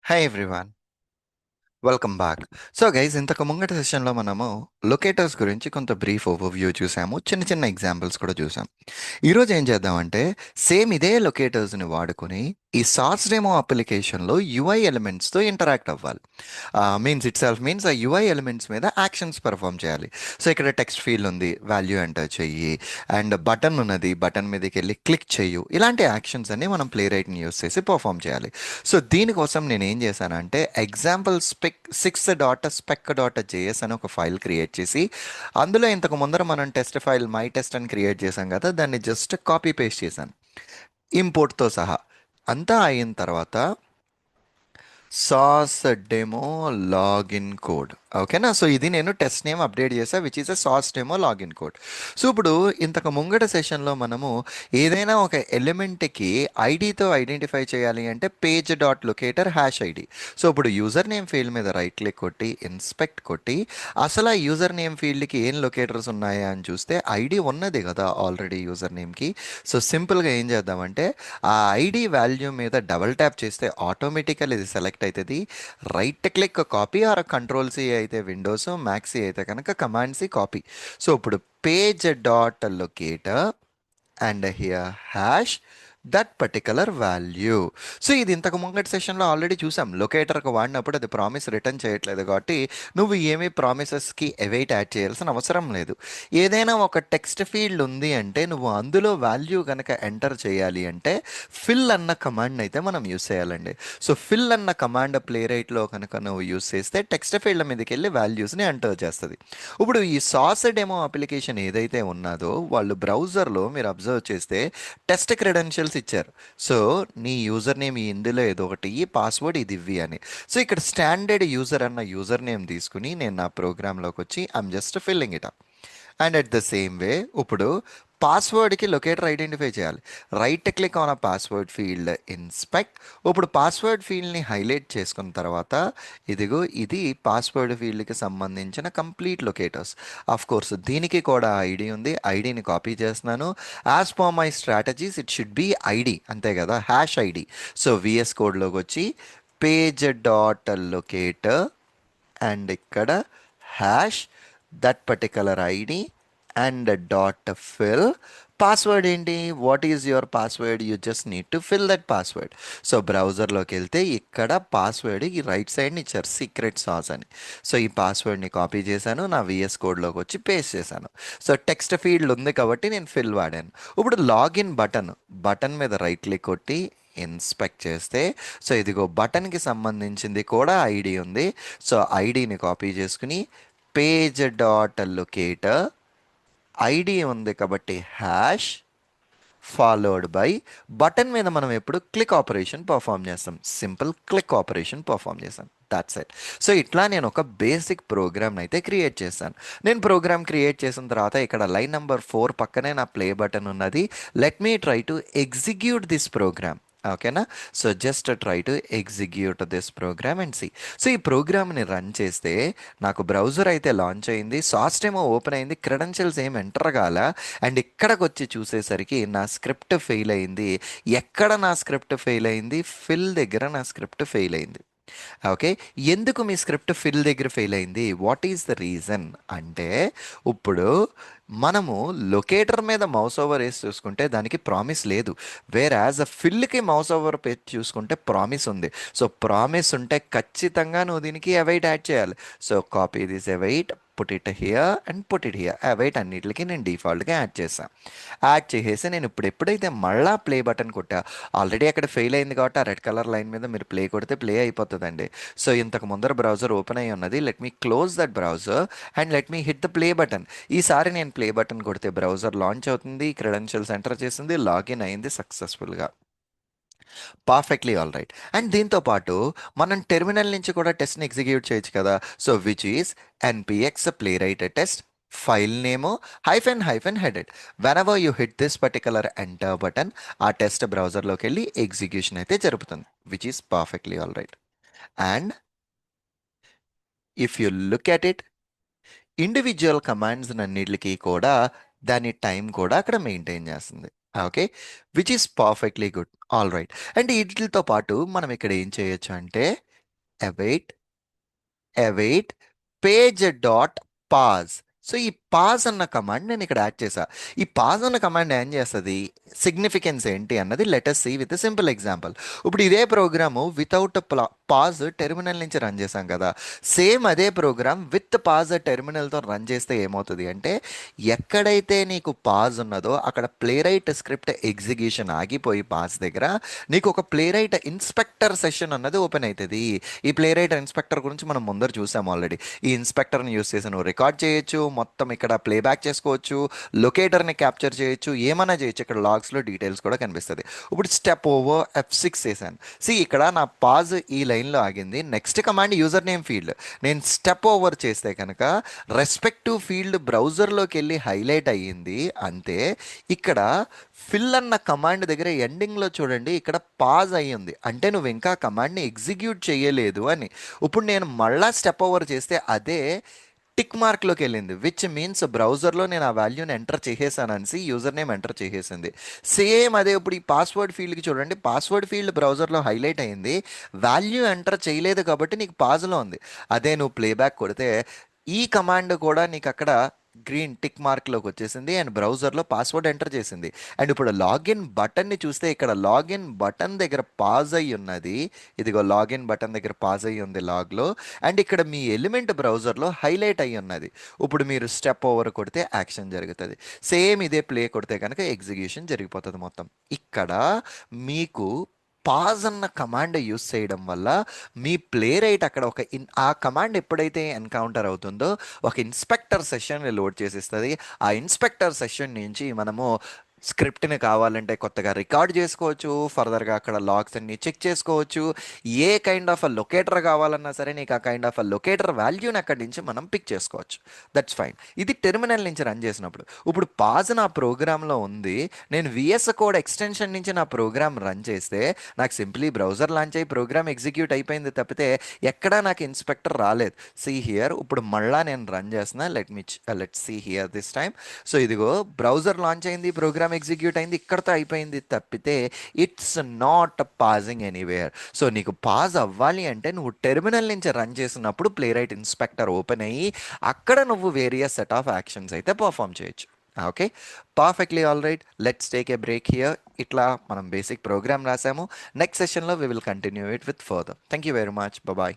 Hi everyone, welcome back. So guys, ఇంతకు ముంగటి సెషన్లో మనము లొకేటర్స్ గురించి కొంత బ్రీఫ్ ఓవర్వ్యూ చూసాము, చిన్న చిన్న ఎగ్జాంపుల్స్ కూడా చూసాం. ఈరోజు ఏం చేద్దామంటే సేమ్ ఇదే లొకేటర్స్ని వాడుకొని ఈ సార్స్ డెమో అప్లికేషన్లో యుఐ ఎలిమెంట్స్తో ఇంటరాక్ట్ అవ్వాలి. మీన్స్ ఆ యుఐ ఎలిమెంట్స్ మీద యాక్షన్స్ పర్ఫామ్ చేయాలి. సో ఇక్కడ టెక్స్ట్ ఫీల్డ్ ఉంది, వాల్యూ ఎంటర్ చెయ్యి, అండ్ బటన్ ఉన్నది, బటన్ మీదకి వెళ్ళి క్లిక్ చెయ్యు. ఇలాంటి యాక్షన్స్ అన్ని మనం ప్లే రైట్ని యూస్ చేసి పర్ఫామ్ చేయాలి. సో దీనికోసం నేను ఏం చేశానంటే ఎగ్జాంపుల్ spec6.spec.js అని ఒక ఫైల్ క్రియేట్ చేసి, అందులో ఇంతకు ముందర మనం టెస్ట్ ఫైల్ మై టెస్ట్ అని క్రియేట్ చేశాం కదా, దాన్ని జస్ట్ కాపీ పేస్ట్ చేశాను ఇంపోర్ట్తో సహా. అంతా అయిన తర్వాత సాస్ డెమో లాగిన్ కోడ్, ఓకేనా. సో ఇది నేను టెస్ట్ నేమ్ అప్డేట్ చేసా, which is a sauce demo login code. So ఇప్పుడు ఇంతకు ముంగట సెషన్లో మనము ఏదైనా ఒక ఎలిమెంట్కి ఐడితో ఐడెంటిఫై చేయాలి అంటే page dot locator hash ID. So ఇప్పుడు యూజర్ నేమ్ ఫీల్డ్ మీద రైట్ క్లిక్ కొట్టి ఇన్స్పెక్ట్ కొట్టి అసలు ఆ యూజర్ నేమ్ ఫీల్డ్కి ఏం లొకేటర్స్ ఉన్నాయా అని చూస్తే ఐడి ఉన్నది కదా ఆల్రెడీ యూజర్ నేమ్కి. సో సింపుల్గా ఏం చేద్దామంటే ఆ ఐడి వాల్యూ మీద డబల్ ట్యాప్ చేస్తే ఆటోమేటికల్ ఇది సెలెక్ట్ అవుతుంది. Right click copy or control C అయితే విండోస్, మ్యాక్ సి అయితే కనుక కమాండ్ సి కాపీ. సో ఇప్పుడు page dot locator and here hash that particular value. So ఇది ఇంతకు ముంగటి సెషన్లో ఆల్రెడీ చూసాం. లొకేటర్కి వాడినప్పుడు అది ప్రామిస్ రిటర్న్ చేయట్లేదు కాబట్టి నువ్వు ఏమీ ప్రామిసెస్కి అవైట్ యాడ్ చేయాల్సిన అవసరం లేదు. ఏదైనా ఒక టెక్స్ట్ ఫీల్డ్ ఉంది అంటే నువ్వు అందులో వాల్యూ కనుక ఎంటర్ చేయాలి అంటే ఫిల్ అన్న కమాండ్ అయితే మనం యూస్ చేయాలండి. సో ఫిల్ అన్న కమాండ్ ప్లే రైట్లో కనుక నువ్వు యూస్ చేస్తే టెక్స్ట్ ఫీల్డ్ మీదకి వెళ్ళి వాల్యూస్ని ఎంటర్ చేస్తుంది. ఇప్పుడు ఈ సాస్ డెమో అప్లికేషన్ ఏదైతే ఉన్నదో వాళ్ళు బ్రౌజర్లో మీరు అబ్జర్వ్ చేస్తే టెస్ట్ క్రెడెన్షియల్స్ ఇచ్చారు. సో నీ యూజర్ నేమ్ ఇందులో ఏదో ఒకటి, ఈ పాస్వర్డ్ ఇది ఇవ్వి అని. సో ఇక్కడ స్టాండర్డ్ యూజర్ అన్న యూజర్ నేమ్ తీసుకుని నేను నా ప్రోగ్రాంలోకి వచ్చి I'm just filling it up. And at the same way ఇప్పుడు పాస్వర్డ్కి లొకేటర్ ఐడెంటిఫై చేయాలి. Right click on a password field, inspect. ఇప్పుడు పాస్వర్డ్ ఫీల్డ్ని హైలైట్ చేసుకున్న తర్వాత ఇదిగో ఇది పాస్వర్డ్ ఫీల్డ్కి సంబంధించిన కంప్లీట్ లొకేటర్స్. ఆఫ్ కోర్స్ దీనికి కూడా ఐడి ఉంది, ఐడిని కాపీ చేస్తున్నాను. As per my strategies it should be ID, అంతే కదా, హ్యాష్ ఐడి. సో విఎస్ కోడ్లోకి వచ్చి పేజ్ డాట్ లొకేటర్ అండ్ ఇక్కడ hash that particular ID and dot fill. Password ఏంటి, what is your password, you just need to fill that password. So బ్రౌజర్లోకి వెళ్తే ఇక్కడ password ఈ రైట్ సైడ్ని ఇచ్చారు, సీక్రెట్ సాస్ అని. సో ఈ పాస్వర్డ్ని కాపీ చేశాను, నా విఎస్ కోడ్లోకి వచ్చి పేస్ట్ చేశాను. సో టెక్స్ట్ ఫీల్డ్ ఉంది కాబట్టి నేను ఫిల్ వాడాను. ఇప్పుడు లాగిన్ బటన్, బటన్ మీద రైట్ క్లిక్ కొట్టి ఇన్స్పెక్ట్ చేస్తే సో ఇదిగో బటన్కి సంబంధించింది కూడా ఐడి ఉంది. సో ఐడిని కాపీ చేసుకుని పేజ్ డాట్ లొకేటర్ ఐడి ఉంది కాబట్టి హ్యాష్ ఫాలోడ్ బై బటన్ మీద మనం ఎప్పుడు క్లిక్ ఆపరేషన్ పర్ఫామ్ చేస్తాం, సింపుల్ క్లిక్ ఆపరేషన్ పర్ఫామ్ చేస్తాం. That's it. సో ఇట్లా నేను ఒక బేసిక్ ప్రోగ్రామ్ అయితే క్రియేట్ చేశాను. నేను ప్రోగ్రామ్ క్రియేట్ చేసిన తర్వాత ఇక్కడ లైన్ నెంబర్ 4 పక్కనే నా ప్లే బటన్ ఉన్నది. Let me try to execute this program, ఓకేనా. So just try to execute this program and see. So ఈ ప్రోగ్రామ్ని రన్ చేస్తే నాకు బ్రౌజర్ అయితే లాంచ్ అయింది, సాస్ట్ ఏమో ఓపెన్ అయింది, క్రెడెన్షియల్స్ ఏం ఎంటర్ కాల. అండ్ ఇక్కడికి వచ్చి చూసేసరికి నా స్క్రిప్ట్ ఫెయిల్ అయింది. ఎక్కడ నా స్క్రిప్ట్ ఫెయిల్ అయింది, ఫిల్ దగ్గర నా స్క్రిప్ట్ ఫెయిల్ అయింది. ఓకే, ఎందుకు మీ స్క్రిప్ట్ ఫిల్ దగ్గర ఫెయిల్ అయింది, వాట్ ఈస్ ద రీజన్ అంటే ఇప్పుడు మనము లొకేటర్ మీద మౌస్ ఓవర్ వేసి చూసుకుంటే దానికి ప్రామిస్ లేదు. వేర్ యాజ్ అ ఫిల్కి మౌస్ ఓవర్ పెట్టి చూసుకుంటే ప్రామిస్ ఉంది. సో ప్రామిస్ ఉంటే ఖచ్చితంగా నువ్వు దీనికి అవైట్ యాడ్ చేయాలి. So copy this await, put it here and put it here. Await అన్నిటికి నేను డిఫాల్ట్గా యాడ్ చేశాను. యాడ్ చేసేసి నేను ఇప్పుడు ఎప్పుడైతే మళ్ళా ప్లే బటన్ కొట్టా, ఆల్రెడీ అక్కడ ఫెయిల్ అయింది కాబట్టి ఆ రెడ్ కలర్ లైన్ మీద మీరు ప్లే కొడితే ప్లే అయిపోతుందండి. సో ఇంతకు ముందర బ్రౌజర్ ఓపెన్ అయ్యి ఉన్నది, let me close that browser and let me hit the play button. ఈసారి నేను ప్లే బటన్ కొడితే బ్రౌజర్ లాంచ్ అవుతుంది, క్రెడెన్షియల్స్ ఎంటర్ చేసింది, లాగిన్ అయింది సక్సెస్ఫుల్గా. Perfectly all right. అండ్ దీంతో పాటు మనం టెర్మినల్ నుంచి కూడా టెస్ట్ని ఎగ్జిక్యూట్ చేయొచ్చు కదా. So which is NPX play right test, file name hyphen hyphen headed. When ever you hit this particular enter button ఆ టెస్ట్ బ్రౌజర్లోకి వెళ్ళి ఎగ్జిక్యూషన్ అయితే జరుపుతుంది, which is perfectly all right. And if you look at it, individual commands అన్నిటికీ కూడా దాని time కూడా అక్కడ maintain చేస్తుంది. Okay, which is perfectly good. All right. And వీటితో పాటు మనం ఇక్కడ ఏం చేయొచ్చు అంటే await, await page dot pause. So ఈ పాజ్ అన్న కమాండ్ నేను ఇక్కడ యాడ్ చేశా. ఈ పాజ్ అన్న కమాండ్ ఏం చేస్తుంది, సిగ్నిఫికెన్స్ ఏంటి అన్నది let us see with simple example. ఇప్పుడు ఇదే ప్రోగ్రాము వితౌట్ పాజ్ టెర్మినల్ నుంచి రన్ చేశాం కదా, సేమ్ అదే ప్రోగ్రామ్ విత్ పాజ్ టెర్మినల్తో రన్ చేస్తే ఏమవుతుంది అంటే, ఎక్కడైతే నీకు పాజ్ ఉన్నదో అక్కడ ప్లే రైట్ స్క్రిప్ట్ ఎగ్జిక్యూషన్ ఆగిపోయి పాజ్ దగ్గర నీకు ఒక ప్లే రైట్ ఇన్స్పెక్టర్ సెషన్ అన్నది ఓపెన్ అవుతుంది. ఈ ప్లే రైట్ ఇన్స్పెక్టర్ గురించి మనం ముందర చూసాం ఆల్రెడీ. ఈ ఇన్స్పెక్టర్ని యూస్ చేసి నువ్వు రికార్డ్ చేయొచ్చు, మొత్తం ఇక్కడ ప్లేబ్యాక్ చేసుకోవచ్చు, లొకేటర్ని క్యాప్చర్ చేయొచ్చు, ఏమైనా చేయొచ్చు. ఇక్కడ లాగ్స్లో డీటెయిల్స్ కూడా కనిపిస్తుంది. ఇప్పుడు స్టెప్ ఓవర్ F6 చేశాను. ఇక్కడ నా పాజ్ ఈ లైన్లో ఆగింది. Next command user name field. నేను స్టెప్ ఓవర్ చేస్తే కనుక రెస్పెక్టివ్ ఫీల్డ్ బ్రౌజర్లోకి వెళ్ళి హైలైట్ అయ్యింది అంతే. ఇక్కడ ఫిల్ అన్న కమాండ్ దగ్గర ఎండింగ్లో చూడండి, ఇక్కడ పాజ్ అయ్యింది అంటే నువ్వు ఇంకా కమాండ్ని ఎగ్జిక్యూట్ చేయలేదు అని. ఇప్పుడు నేను మళ్ళా స్టెప్ ఓవర్ చేస్తే అదే టిక్ మార్క్లోకి వెళ్ళింది, విచ్ మీన్స్ బ్రౌజర్లో నేను ఆ వాల్యూని ఎంటర్ చేసేసాను అనేసి యూజర్ నేమ్ ఎంటర్ చేసేసింది. సేమ్ అదే ఇప్పుడు ఈ పాస్వర్డ్ ఫీల్డ్కి చూడండి, పాస్వర్డ్ ఫీల్డ్ బ్రౌజర్లో హైలైట్ అయింది, వాల్యూ ఎంటర్ చేయలేదు కాబట్టి నీకు పాజ్లో ఉంది. అదే నువ్వు ప్లేబ్యాక్ కొడితే ఈ కమాండ్ కూడా నీకు అక్కడ గ్రీన్ టిక్ మార్క్లోకి వచ్చేసింది అండ్ బ్రౌజర్లో పాస్వర్డ్ ఎంటర్ చేసింది. అండ్ ఇప్పుడు లాగిన్ బటన్ని చూస్తే ఇక్కడ లాగిన్ బటన్ దగ్గర పాజ్ అయ్యి ఉన్నది. ఇదిగో లాగిన్ బటన్ దగ్గర పాజ్ అయ్యి ఉంది లాగ్లో. అండ్ ఇక్కడ మీ ఎలిమెంట్ బ్రౌజర్లో హైలైట్ అయ్యి ఉన్నది. ఇప్పుడు మీరు స్టెప్ ఓవర్ కొడితే యాక్షన్ జరుగుతుంది. సేమ్ ఇదే ప్లే కొడితే కనుక ఎగ్జిక్యూషన్ జరిగిపోతుంది మొత్తం. ఇక్కడ మీకు పాజ్ అన్న కమాండ్ యూస్ చేయడం వల్ల మీ ప్లే రైట్ అక్కడ ఆ కమాండ్ ఎప్పుడైతే ఎన్కౌంటర్ అవుతుందో ఒక ఇన్స్పెక్టర్ సెషన్ని లోడ్ చేసిస్తుంది. ఆ ఇన్స్పెక్టర్ సెషన్ నుంచి మనము స్క్రిప్ట్ని కావాలంటే కొత్తగా రికార్డ్ చేసుకోవచ్చు, ఫర్దర్గా అక్కడ లాగ్స్ అన్ని చెక్ చేసుకోవచ్చు. ఏ కైండ్ ఆఫ్ అ లొకేటర్ కావాలన్నా సరే నీకు ఆ కైండ్ ఆఫ్ అ లొకేటర్ వాల్యూని అక్కడి నుంచి మనం పిక్ చేసుకోవచ్చు. That's fine. ఇది టెర్మినల్ నుంచి రన్ చేసినప్పుడు. ఇప్పుడు పాజ్ నా ప్రోగ్రాంలో ఉంది, నేను విఎస్ కోడ్ ఎక్స్టెన్షన్ నుంచి నా ప్రోగ్రామ్ రన్ చేస్తే నాకు సింప్లీ బ్రౌజర్ లాంచ్ అయ్యి ప్రోగ్రామ్ ఎగ్జిక్యూట్ అయిపోయింది తప్పితే ఎక్కడా నాకు ఇన్స్పెక్టర్ రాలేదు. సీ హియర్, ఇప్పుడు మళ్ళా నేను రన్ చేస్తున్నా. Let see here this time. So ఇదిగో బ్రౌజర్ లాంచ్ అయింది, ప్రోగ్రామ్ ఎగ్జిక్యూట్ అయింది, ఇక్కడతో అయిపోయింది తప్పితే it's not pausing anywhere. So నీకు పాజ్ అవ్వాలి అంటే నువ్వు టెర్మినల్ నుంచి రన్ చేసినప్పుడు ప్లే రైట్ ఇన్స్పెక్టర్ ఓపెన్ అయ్యి అక్కడ నువ్వు వేరియస్ సెట్ ఆఫ్ యాక్షన్స్ అయితే పర్ఫామ్ చేయొచ్చు. Okay, perfectly all right. Let's take a break here. ఇట్లా మనం బేసిక్ ప్రోగ్రామ్ రాసాము. నెక్స్ట్ సెషన్లో we will continue it with further. Thank you very much. Bye.